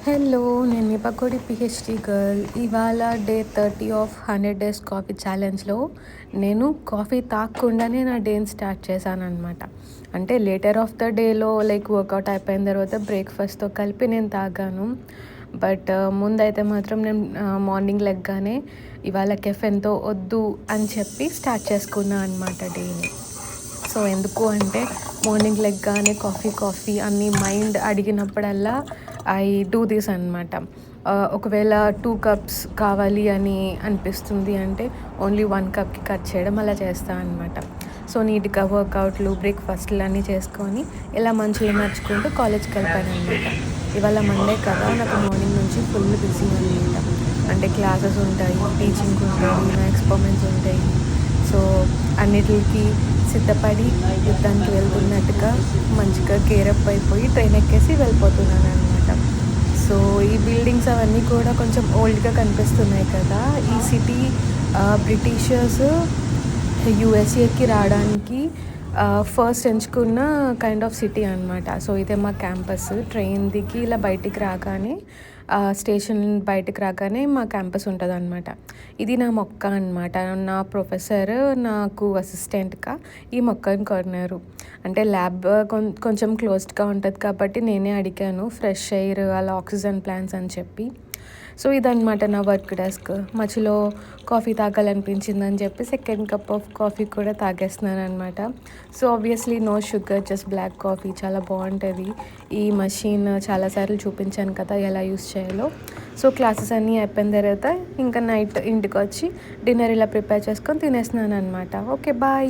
Hello! నేను మీ pakodi PhD girl. ఇవాళ day 30 of 100 days coffee ఛాలెంజ్‌లో నేను కాఫీ తాగకుండానే నా డేని స్టార్ట్ చేశాననమాట. అంటే లేటర్ ఆఫ్ ద డేలో లైక్ వర్కౌట్ అయిపోయిన తర్వాత బ్రేక్‌ఫాస్ట్‌తో కలిపి నేను తాగాను. బట్ ముందైతే మాత్రం నేను మార్నింగ్ లెగ్గానే ఇవాళ కెఫెన్‌తో వద్దు అని చెప్పి స్టార్ట్ చేసుకున్నా అనమాట డేని. సో ఎందుకు అంటే మార్నింగ్ లెగ్గానే కాఫీ కాఫీ అని మైండ్ అడిగినప్పుడల్లా ఐ డూ దిస్ అనమాట. ఒకవేళ 2 కప్స్ కావాలి అని అనిపిస్తుంది అంటే ఓన్లీ 1 కప్‌కి కట్ చేయడం అలా చేస్తా అనమాట. సో నీట్‌గా వర్కౌట్లు, బ్రేక్‌ఫాస్ట్‌లు అన్నీ చేసుకొని ఇలా మంచిగా నడుచుకుంటూ కాలేజ్‌కి వెళ్ళిపోయాననమాట. ఇవాళ మండే కదా, నాకు మార్నింగ్ నుంచి ఫుల్ బిజీ అనమాట. అంటే క్లాసెస్ ఉంటాయి, టీచింగ్ ఉంటుంది, నా ఎక్స్‌పెరిమెంట్స్ ఉంటాయి. సో అన్నిటికి సిద్ధపడి యుద్ధానికి వెళ్తున్నట్టుగా మంచిగా గేరప్ అయిపోయి ట్రైన్ ఎక్కేసి వెళ్ళిపోతున్నాననమాట. సో ఈ బిల్డింగ్స్ అవన్నీ కూడా కొంచెం ఓల్డ్‌గా కనిపిస్తున్నాయి కదా! ఈ సిటీ బ్రిటిషర్స్ యూఎస్ఏకి రావడానికి ఫస్ట్ ఎంచుకున్న కైండ్ ఆఫ్ సిటీ అనమాట. సో ఇదే మా క్యాంపస్. ట్రైన్ దిగి ఇలా బయటికి రాగానే స్టేషన్ బయటికి రాగానే మా క్యాంపస్ ఉంటదనమాట. ఇది నా మొక్క అనమాట. నా ప్రొఫెసర్ నాకు అసిస్టెంట్‌గా ఈ మొక్కని కొన్నారు. అంటే ల్యాబ్ కొంచెం క్లోజ్డ్‌గా ఉంటది కాబట్టి నేనే అడిగాను ఫ్రెష్ ఎయిర్ అలా ఆక్సిజన్ ప్లాంట్స్ అని చెప్పి. సో ఇదనమాట నా వర్క్ డెస్క్. మధ్యలో కాఫీ తాగాలనిపించిందని చెప్పి సెకండ్ కప్ ఆఫ్ కాఫీ కూడా తాగేస్తున్నాననమాట. So obviously no sugar, just black coffee చాలా బాగుంటుంది. ఈ మషీన్ చాలాసార్లు చూపించాను కదా ఎలా యూస్ చేయాలో. సో క్లాసెస్ అన్నీ అయిపోయిన తర్వాత ఇంకా నైట్ ఇంటికి వచ్చి డిన్నర్ ఇలా ప్రిపేర్ చేసుకొని తినేస్తున్నాను అనమాట. Okay, bye.